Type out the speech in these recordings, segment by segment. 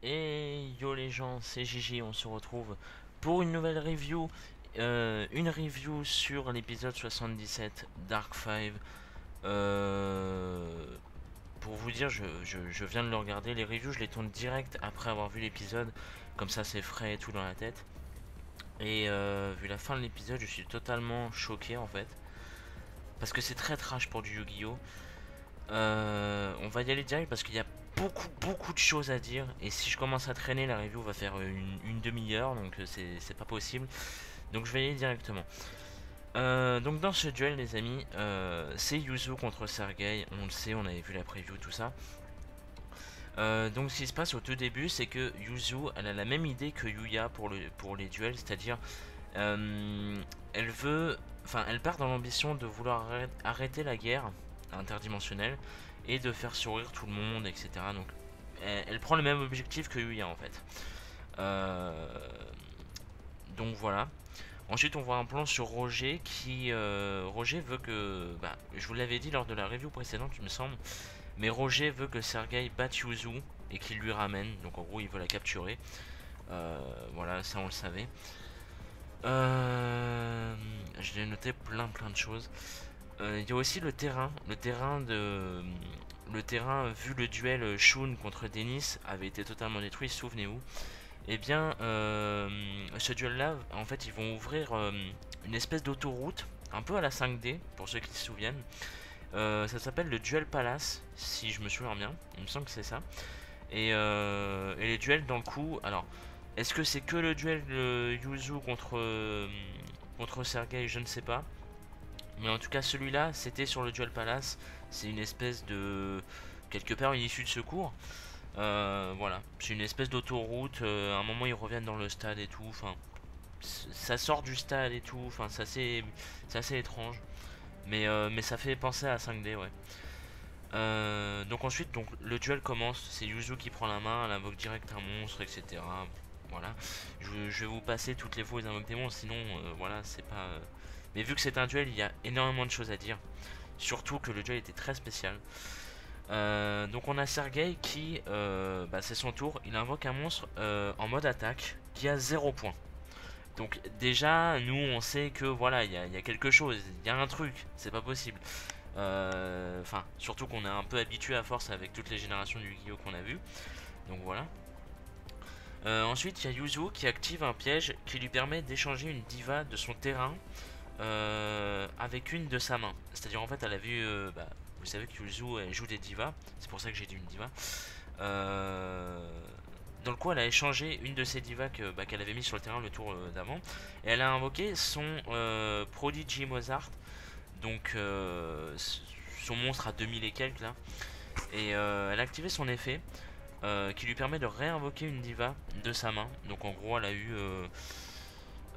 Et yo les gens, c'est Gigi, on se retrouve pour une nouvelle review, une review sur l'épisode 77 Dark 5. Euh, pour vous dire, je viens de le regarder, les reviews je les tourne direct après avoir vu l'épisode, comme ça c'est frais et tout dans la tête. Et vu la fin de l'épisode, je suis totalement choqué en fait, parce que c'est très trash pour du Yu-Gi-Oh! On va y aller direct parce qu'il y a beaucoup de choses à dire et si je commence à traîner la review va faire une demi-heure donc c'est pas possible, donc je vais y aller directement. Donc dans ce duel les amis, c'est Yuzu contre Sergei, on le sait, on avait vu la preview tout ça. Donc ce qui se passe au tout début c'est que Yuzu elle a la même idée que Yuya pour les duels, c'est-à-dire elle veut, enfin elle part dans l'ambition de vouloir arrêter la guerre interdimensionnelle et de faire sourire tout le monde, etc. Donc elle prend le même objectif que Yuya en fait. Euh, donc voilà. Ensuite on voit un plan sur Roger qui Roger veut que, bah, je vous l'avais dit lors de la review précédente il me semble, mais Roger veut que Sergei batte Yuzu et qu'il lui ramène. Donc en gros il veut la capturer. Voilà, ça on le savait. Je l'ai noté plein de choses. Il y a aussi le terrain vu le duel Shun contre Denis avait été totalement détruit, souvenez-vous. Et bien, ce duel-là, en fait, ils vont ouvrir une espèce d'autoroute, un peu à la 5D, pour ceux qui se souviennent. Ça s'appelle le Duel Palace, si je me souviens bien. Il me semble que c'est ça. Et les duels dans le coup, alors, est-ce que c'est que le duel de Yuzu contre Sergei? Je ne sais pas. Mais en tout cas, celui-là, c'était sur le Duel Palace. C'est une espèce de, quelque part, une issue de secours. Voilà, c'est une espèce d'autoroute. À un moment, ils reviennent dans le stade et tout. Enfin, ça sort du stade et tout. Enfin, c'est assez étrange. Mais ça fait penser à 5D, ouais. Donc ensuite, donc le duel commence. C'est Yuzu qui prend la main, elle invoque direct un monstre, etc. Voilà. Je vais vous passer toutes les fois où ils invoquent des monstres, sinon, voilà, c'est pas. Mais vu que c'est un duel, il y a énormément de choses à dire. Surtout que le duel était très spécial. Donc on a Sergei qui, bah, c'est son tour, il invoque un monstre en mode attaque qui a 0 points. Donc déjà, nous on sait que voilà, il y a quelque chose, il y a un truc, c'est pas possible. Enfin, surtout qu'on est un peu habitué à force avec toutes les générations du Yu-Gi-Oh qu'on a vu. Donc voilà. Ensuite, il y a Yuzu qui active un piège qui lui permet d'échanger une diva de son terrain avec une de sa main. C'est-à-dire en fait, elle a vu, bah, vous savez que Yuzu elle joue des divas, c'est pour ça que j'ai dit une diva. Dans le coup, elle a échangé une de ses divas bah, qu'elle avait mis sur le terrain le tour d'avant, et elle a invoqué son Prodigy Mozart, donc son monstre à 2000 et quelques là, et elle a activé son effet qui lui permet de réinvoquer une diva de sa main. Donc en gros, elle a eu,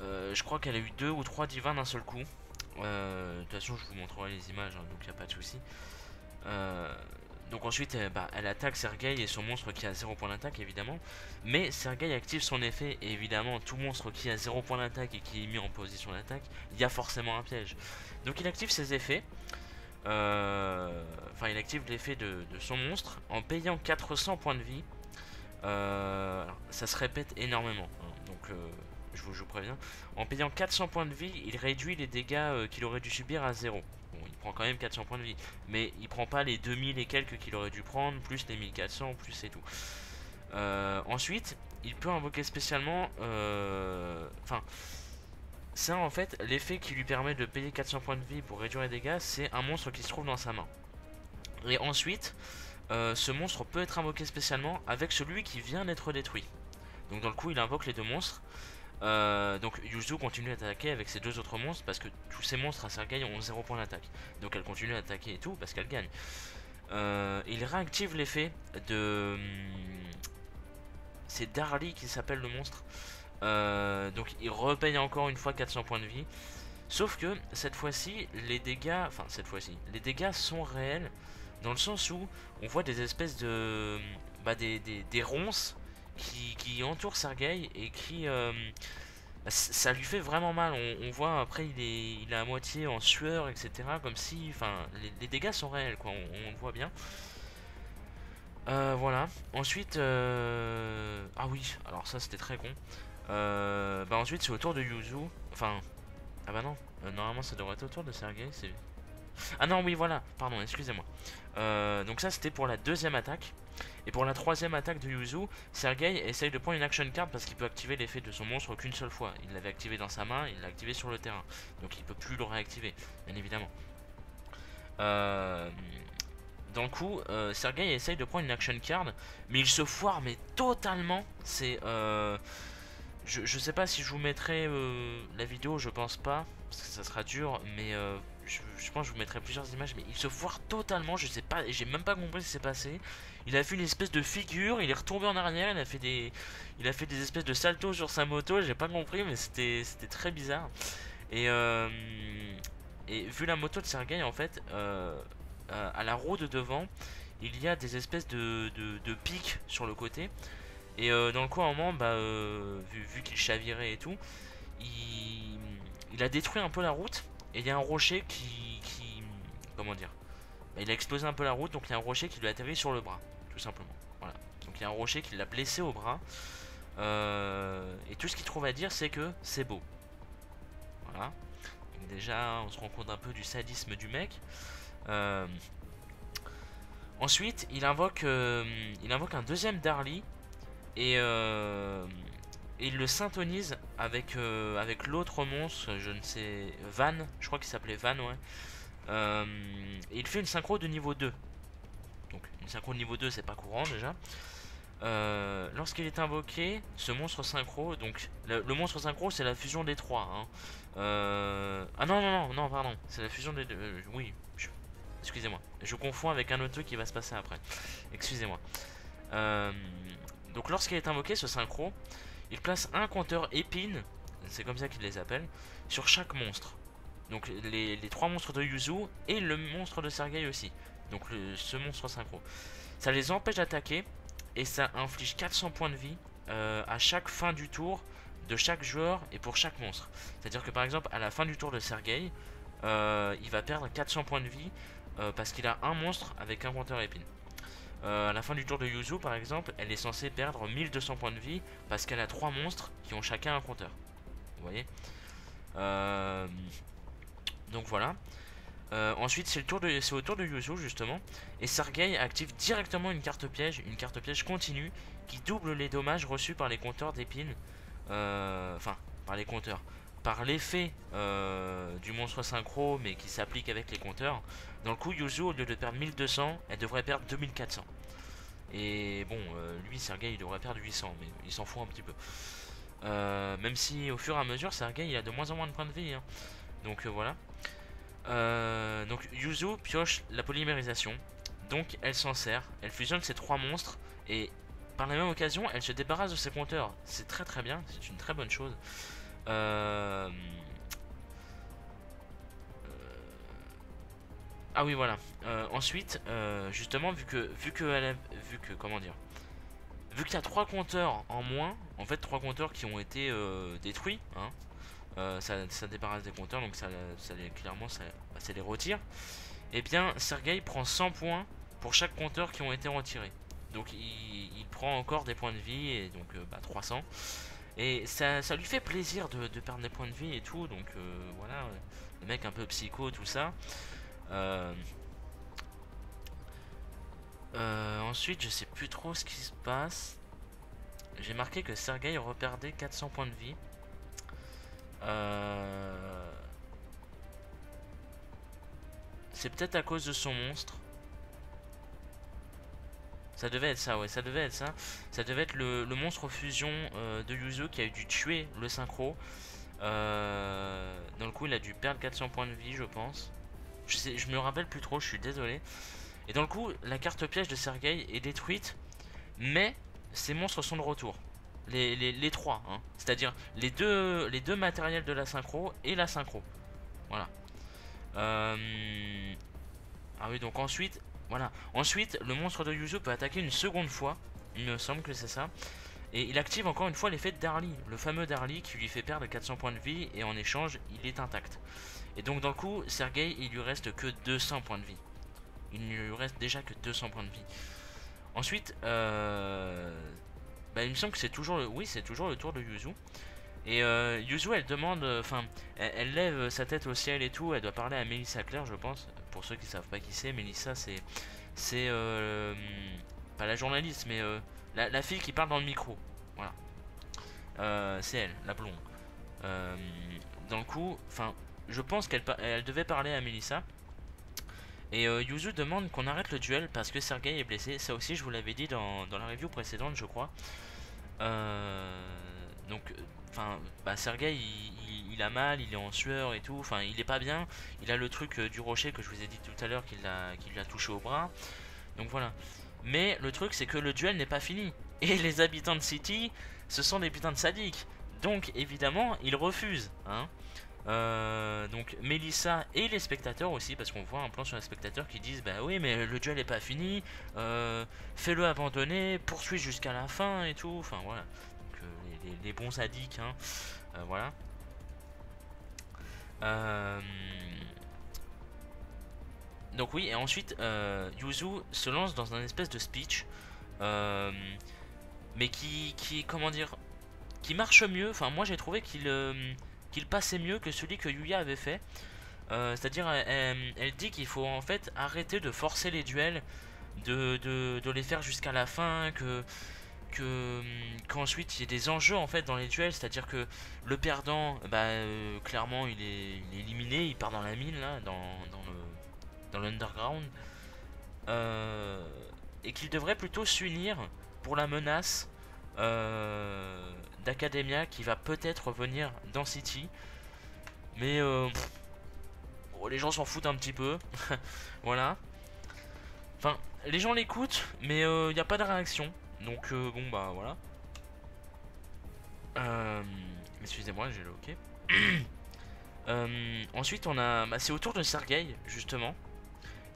je crois qu'elle a eu 2 ou 3 divas d'un seul coup. De toute façon, je vous montrerai les images, hein, donc il n'y a pas de souci. Euh, donc ensuite, bah, elle attaque Sergei et son monstre qui a 0 point d'attaque évidemment. Mais Sergei active son effet et évidemment tout monstre qui a 0 point d'attaque et qui est mis en position d'attaque, il y a forcément un piège. Donc il active ses effets. Enfin il active l'effet de son monstre en payant 400 points de vie. Alors, ça se répète énormément, hein, donc je vous préviens. En payant 400 points de vie, il réduit les dégâts qu'il aurait dû subir à 0. Bon, il prend quand même 400 points de vie, mais il prend pas les 2000 et quelques qu'il aurait dû prendre, plus les 1400, plus c'est tout. Ensuite, il peut invoquer spécialement. Enfin, ça en fait, l'effet qui lui permet de payer 400 points de vie pour réduire les dégâts, c'est un monstre qui se trouve dans sa main. Et ensuite, ce monstre peut être invoqué spécialement avec celui qui vient d'être détruit. Donc dans le coup, il invoque les deux monstres. Donc Yuzu continue à attaquer avec ses deux autres monstres parce que tous ces monstres à Sergei ont 0 point d'attaque. Donc elle continue à attaquer et tout parce qu'elle gagne. Il réactive l'effet de... C'est Darly qui s'appelle le monstre. Donc il repaye encore une fois 400 points de vie. Sauf que cette fois-ci, les dégâts... Enfin cette fois-ci, les dégâts sont réels dans le sens où on voit des espèces de... Bah, des ronces qui entourent Sergei et qui... ça lui fait vraiment mal. On voit après il est à moitié en sueur, etc. Comme si... Enfin, les dégâts sont réels, quoi. On le voit bien. Voilà. Ensuite, ah oui, alors ça c'était très con. Bah ensuite c'est au tour de Yuzu. Enfin, ah bah non. Normalement ça devrait être au tour de Sergei. Ah non, oui, voilà. Pardon, excusez-moi. Donc ça c'était pour la deuxième attaque. Et pour la troisième attaque de Yuzu, Sergei essaye de prendre une action card parce qu'il peut activer l'effet de son monstre qu'une seule fois. Il l'avait activé dans sa main, il l'a activé sur le terrain. Donc il peut plus le réactiver, bien évidemment. Euh, Dans le coup, Sergei essaye de prendre une action card, mais il se foire, mais totalement. Je sais pas si je vous mettrai la vidéo, je pense pas, parce que ça sera dur, mais je pense que je vous mettrai plusieurs images, mais il se foire totalement, je sais pas, et j'ai même pas compris ce qui s'est passé. Il a fait une espèce de figure, il est retombé en arrière, il a fait des espèces de saltos sur sa moto, j'ai pas compris, mais c'était très bizarre. Et, euh, et vu la moto de Sergei, en fait, à la roue de devant, il y a des espèces de pics sur le côté. Et dans le coup, à un moment, bah, vu qu'il chavirait et tout, il, il a détruit un peu la route. Et il y a un rocher comment dire, bah, il a explosé un peu la route, donc il y a un rocher qui lui a atterri sur le bras, tout simplement. Voilà. Donc il y a un rocher qui l'a blessé au bras. Et tout ce qu'il trouve à dire, c'est que c'est beau. Voilà. Donc déjà, on se rend compte un peu du sadisme du mec. Euh, Ensuite, il invoque un deuxième Darly. Et, il le syntonise avec l'autre monstre, je ne sais, Van, je crois qu'il s'appelait Van, ouais. Et il fait une synchro de niveau 2. Donc une synchro de niveau 2 c'est pas courant déjà. Lorsqu'il est invoqué, ce monstre synchro, donc le monstre synchro c'est la fusion des trois. Hein. Ah non, non, non, non, pardon, c'est la fusion des deux. Oui, excusez-moi, je confonds avec un autre truc qui va se passer après. Excusez-moi. Euh, donc lorsqu'il est invoqué, ce synchro, il place un compteur épine, c'est comme ça qu'il les appelle, sur chaque monstre. Donc les trois monstres de Yuzu et le monstre de Sergei aussi. Donc ce monstre synchro. Ça les empêche d'attaquer et ça inflige 400 points de vie à chaque fin du tour de chaque joueur et pour chaque monstre. C'est-à-dire que par exemple à la fin du tour de Sergei, il va perdre 400 points de vie parce qu'il a un monstre avec un compteur épine. À la fin du tour de Yuzu par exemple, elle est censée perdre 1200 points de vie parce qu'elle a 3 monstres qui ont chacun un compteur. Vous voyez. Donc voilà. Ensuite c'est au tour de Yuzu justement. Et Sergei active directement une carte piège continue qui double les dommages reçus par les compteurs d'épines. Enfin, par les compteurs. Par l'effet du monstre synchro mais qui s'applique avec les compteurs. Dans le coup Yuzu au lieu de perdre 1200, elle devrait perdre 2400. Et bon, lui, Sergei, il devrait perdre 800, mais il s'en fout un petit peu. Même si au fur et à mesure, Sergei, il a de moins en moins de points de vie. Hein. Donc voilà. Donc Yuzu pioche la polymérisation. Donc elle s'en sert. Elle fusionne ces trois monstres. Et par la même occasion, elle se débarrasse de ses compteurs. C'est très très bien. C'est une très bonne chose. Euh... Ah oui, voilà. Ensuite, justement, comment dire, vu qu'il y a 3 compteurs en moins, en fait 3 compteurs qui ont été détruits, hein, ça débarrasse des compteurs, donc clairement ça les retire. Et bien Sergei prend 100 points pour chaque compteur qui ont été retirés. Donc il prend encore des points de vie, et donc 300. Et ça lui fait plaisir de perdre des points de vie et tout, donc voilà, le mec un peu psycho, tout ça. Euh, Ensuite, je sais plus trop ce qui se passe. J'ai marqué que Sergei reperdait 400 points de vie. C'est peut-être à cause de son monstre. Ça devait être ça, ouais, ça devait être ça. Ça devait être le monstre fusion de Yuzu qui a dû tuer le synchro. Dans le coup, il a dû perdre 400 points de vie, je pense. Je me rappelle plus trop, je suis désolé. Et dans le coup, la carte piège de Sergei est détruite, mais ces monstres sont de retour. Les trois, hein. C'est-à-dire les deux matériels de la synchro et la synchro. Voilà. Ah oui, donc ensuite, voilà. Ensuite, le monstre de Yuzu peut attaquer une seconde fois. Il me semble que c'est ça. Et il active encore une fois l'effet de Darly, le fameux Darly qui lui fait perdre 400 points de vie et en échange, il est intact. Et donc dans le coup, Sergei, il lui reste que 200 points de vie. Il ne lui reste déjà que 200 points de vie. Ensuite, bah, il me semble que c'est toujours le... Oui, c'est toujours le tour de Yuzu. Et Yuzu, elle demande... Enfin, elle lève sa tête au ciel et tout. Elle doit parler à Melissa Claire, je pense. Pour ceux qui savent pas qui c'est, Melissa, c'est... C'est... pas la journaliste, mais la fille qui parle dans le micro. Voilà. C'est elle, la blonde. Euh, dans le coup, enfin, je pense elle devait parler à Melissa. Et Yuzu demande qu'on arrête le duel parce que Sergei est blessé. Ça aussi, je vous l'avais dit dans la review précédente, je crois. Donc, enfin, bah, Sergei, il a mal, il est en sueur et tout. Enfin, il est pas bien. Il a le truc du rocher que je vous ai dit tout à l'heure qu'il lui a touché au bras. Donc voilà. Mais le truc, c'est que le duel n'est pas fini. Et les habitants de City, ce sont des putains de sadiques. Donc, évidemment, ils refusent. Hein. Donc Melissa et les spectateurs aussi, parce qu'on voit un plan sur les spectateurs qui disent bah oui mais le duel est pas fini, fais-le abandonner, poursuis jusqu'à la fin et tout, enfin voilà. Donc les bons sadiques, hein, voilà. Euh, donc oui, et ensuite Yuzu se lance dans un espèce de speech, euh, mais comment dire, qui marche mieux. Enfin moi j'ai trouvé qu'il passait mieux que celui que Yuya avait fait. C'est-à-dire, elle dit qu'il faut en fait arrêter de forcer les duels, de les faire jusqu'à la fin, qu'ensuite il y ait des enjeux en fait dans les duels, c'est-à-dire que le perdant, bah, clairement il est éliminé, il part dans la mine là, dans l'underground, euh, et qu'il devrait plutôt s'unir pour la menace d'Academia qui va peut-être revenir dans City, mais bon, les gens s'en foutent un petit peu. Voilà. Enfin, les gens l'écoutent, mais il n'y a pas de réaction. Donc, bon, bah voilà. Euh, Excusez-moi, j'ai le ok. Ensuite, on a. Bah, c'est au tour de Sergei, justement.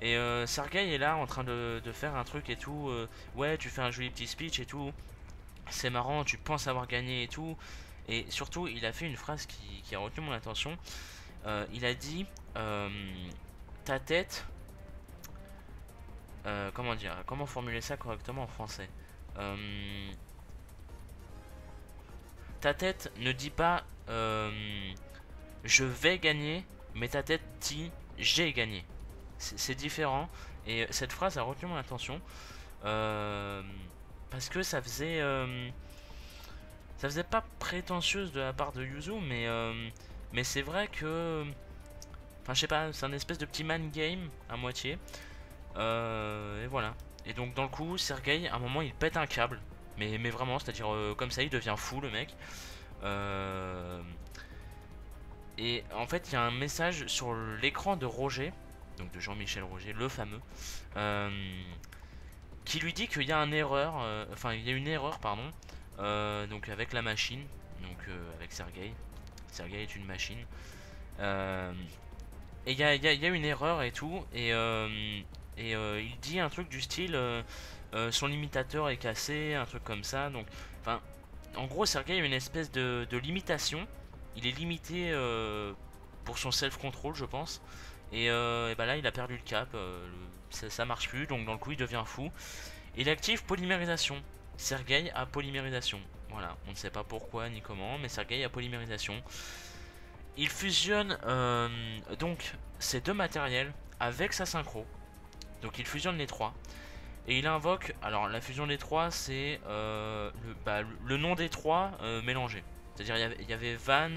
Et Sergei est là en train de faire un truc et tout. Ouais, tu fais un joli petit speech et tout. C'est marrant, tu penses avoir gagné et tout. Et surtout, il a fait une phrase qui a retenu mon attention. Il a dit ta tête. Comment dire, comment formuler ça correctement en français. Euh, Ta tête ne dit pas je vais gagner, mais ta tête dit j'ai gagné. C'est différent. Et cette phrase a retenu mon attention euh, parce que ça faisait pas prétentieuse de la part de Yuzu, mais c'est vrai que, enfin je sais pas, c'est un espèce de petit man game à moitié. Et voilà. Et donc dans le coup, Sergei, à un moment, il pète un câble. Mais vraiment, c'est-à-dire comme ça, il devient fou le mec. Euh, et en fait, il y a un message sur l'écran de Roger, donc de Jean-Michel Roger, le fameux, euh, qui lui dit qu'il y a une erreur, enfin il y a une erreur, pardon, donc avec la machine, donc avec Sergei. Sergei est une machine. Euh, et il y a une erreur et tout, et il dit un truc du style son limitateur est cassé, un truc comme ça. Donc, enfin, en gros, Sergei a une espèce de limitation. Il est limité pour son self-control, je pense. Et bah là, il a perdu le cap. Ça marche plus, donc dans le coup, il devient fou. Il active polymérisation. Sergei a polymérisation. Voilà, on ne sait pas pourquoi ni comment, mais Sergei a polymérisation. Il fusionne donc ces deux matériels avec sa synchro. Donc il fusionne les trois. Et il invoque. Alors la fusion des trois, c'est le nom des trois mélangé. C'est-à-dire il y avait Van,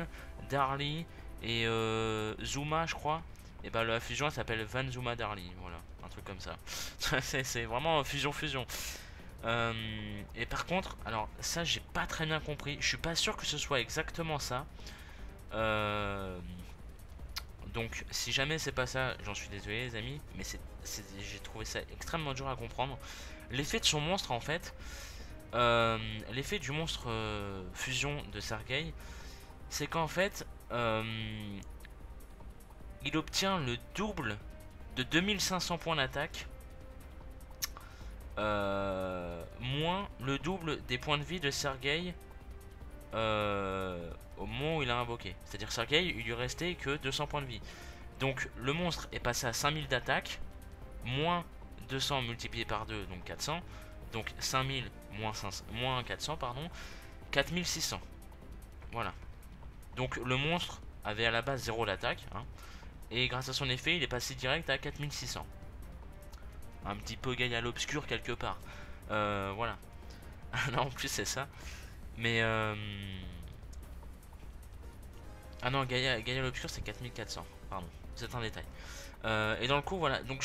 Darly et Zuma, je crois. Et bah la fusion elle s'appelle Van Zuma Darly. Voilà, un truc comme ça. C'est vraiment fusion-fusion. Et par contre, alors ça j'ai pas très bien compris. Je suis pas sûr que ce soit exactement ça. Euh, donc si jamais c'est pas ça, j'en suis désolé les amis, mais j'ai trouvé ça extrêmement dur à comprendre. L'effet de son monstre en fait, l'effet du monstre fusion de Sergei, c'est qu'en fait, il obtient le double de 2500 points d'attaque, moins le double des points de vie de Sergei au moment où il a invoqué. C'est-à-dire Sergei, il lui restait que 200 points de vie. Donc le monstre est passé à 5000 d'attaque, moins 200 multiplié par 2, donc 400. Donc 5000 moins 500, moins 400 pardon, 4600. Voilà. Donc le monstre avait à la base 0 d'attaque, hein, et grâce à son effet il est passé direct à 4600. Un petit peu gagné à l'obscur quelque part. Voilà. Non, en plus c'est ça. Mais ah non, Gaïa l'obscur c'est 4400. Pardon, c'est un détail. Et dans le coup, voilà. Donc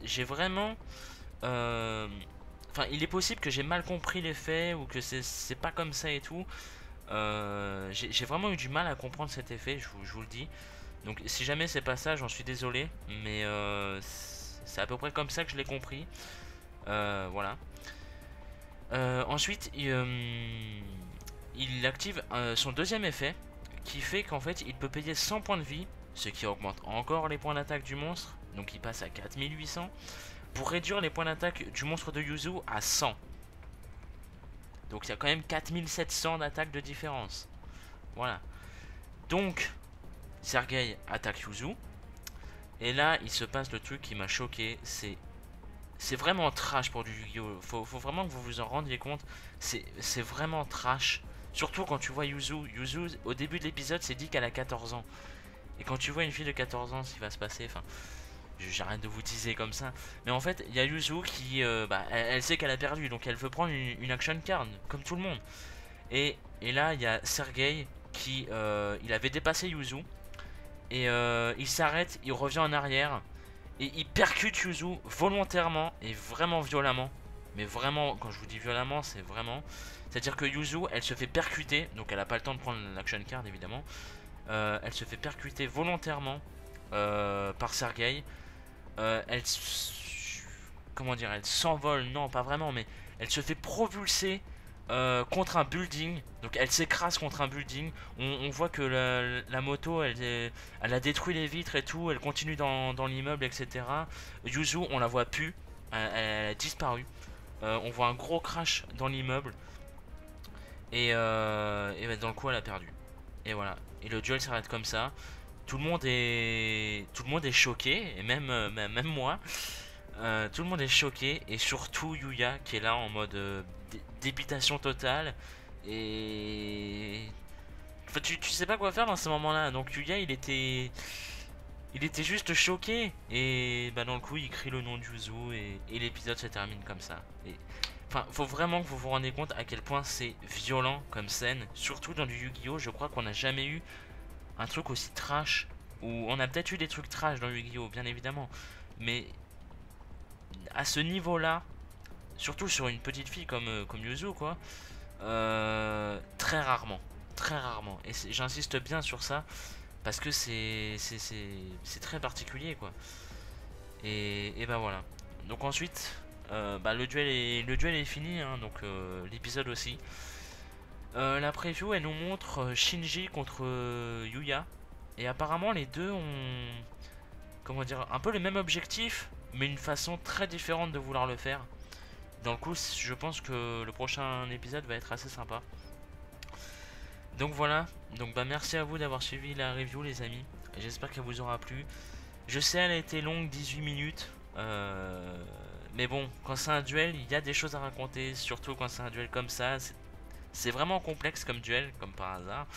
j'ai vraiment. Enfin, il est possible que j'ai mal compris les faits ou que c'est pas comme ça et tout. J'ai vraiment eu du mal à comprendre cet effet, je vous le dis. Donc si jamais c'est pas ça, j'en suis désolé. Mais c'est à peu près comme ça que je l'ai compris. Voilà. Ensuite, il active son deuxième effet qui fait qu'en fait il peut payer 100 points de vie, ce qui augmente encore les points d'attaque du monstre. Donc il passe à 4800 pour réduire les points d'attaque du monstre de Yuzu à 100. Donc il y a quand même 4700 d'attaque de différence. Voilà. Donc Sergei attaque Yuzu. Et là il se passe le truc qui m'a choqué. C'est vraiment trash pour du Yu-Gi-Oh! Faut vraiment que vous vous en rendiez compte. C'est vraiment trash. Surtout quand tu vois Yuzu. Yuzu, au début de l'épisode, c'est dit qu'elle a 14 ans. Et quand tu vois une fille de 14 ans, ce qui va se passer, enfin, j'arrête de vous teaser comme ça. Mais en fait, il y a Yuzu qui, elle sait qu'elle a perdu, donc elle veut prendre une action card, comme tout le monde. Et là, il y a Sergei qui, il avait dépassé Yuzu. Et il s'arrête, il revient en arrière. Et il percute Yuzu volontairement et vraiment violemment. Mais vraiment, quand je vous dis violemment, c'est vraiment... C'est-à-dire que Yuzu, elle se fait percuter. Donc elle n'a pas le temps de prendre l'action card, évidemment. Elle se fait percuter volontairement par Sergei. Elle... Comment dire? Elle s'envole, non, pas vraiment, mais elle se fait propulser contre un building. Donc elle s'écrase contre un building. On voit que la moto elle a détruit les vitres et tout. Elle continue dans l'immeuble, etc. Yuzu, on la voit plus. Elle a disparu. On voit un gros crash dans l'immeuble. Et dans le coup elle a perdu. Et voilà. Et le duel s'arrête comme ça. Tout le monde est choqué. Et même moi. Tout le monde est choqué. Et surtout Yuya qui est là en mode dépitation totale. Et enfin, tu sais pas quoi faire dans ce moment là. Donc Yuya il était juste choqué. Et bah dans le coup il crie le nom de Yuzu. Et l'épisode se termine comme ça. Et enfin, faut vraiment que vous vous rendez compte à quel point c'est violent comme scène. Surtout dans du Yu-Gi-Oh! Je crois qu'on n'a jamais eu un truc aussi trash. Ou on a peut-être eu des trucs trash dans Yu-Gi-Oh! Bien évidemment. Mais à ce niveau-là, surtout sur une petite fille comme Yuzu, quoi. Très rarement. Très rarement. Et j'insiste bien sur ça. Parce que c'est très particulier, quoi. Et bah voilà. Donc ensuite, le duel est fini, hein, donc l'épisode aussi. La preview elle nous montre Shinji contre Yuya. Et apparemment les deux ont, comment dire, un peu le même objectif, mais une façon très différente de vouloir le faire. Dans le coup, je pense que le prochain épisode va être assez sympa. Donc voilà, donc merci à vous d'avoir suivi la review les amis. J'espère qu'elle vous aura plu. Je sais elle a été longue, 18 minutes. Mais bon, quand c'est un duel, il y a des choses à raconter. Surtout quand c'est un duel comme ça. C'est vraiment complexe comme duel, comme par hasard.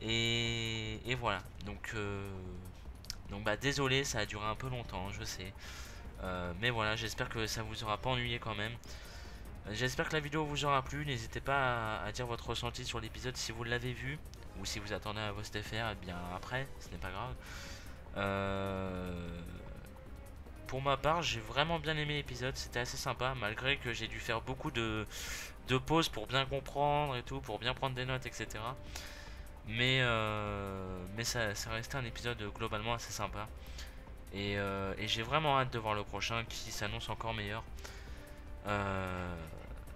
Et voilà. Donc désolé, ça a duré un peu longtemps, je sais. Mais voilà, j'espère que ça vous aura pas ennuyé quand même. J'espère que la vidéo vous aura plu. N'hésitez pas à dire votre ressenti sur l'épisode si vous l'avez vu. Ou si vous attendez à vos STFR, et bien après, ce n'est pas grave. Pour ma part, j'ai vraiment bien aimé l'épisode. C'était assez sympa, malgré que j'ai dû faire beaucoup de pauses pour bien comprendre et tout, pour bien prendre des notes, etc. Mais ça restait un épisode globalement assez sympa. Et j'ai vraiment hâte de voir le prochain qui s'annonce encore meilleur.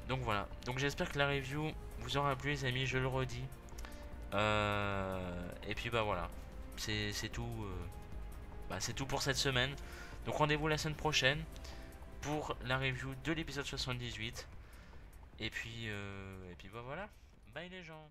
Donc voilà. Donc j'espère que la review vous aura plu les amis, je le redis. Et puis bah voilà. C'est tout. C'est tout pour cette semaine. Donc rendez-vous la semaine prochaine pour la review de l'épisode 78. Et puis bah voilà. Bye les gens.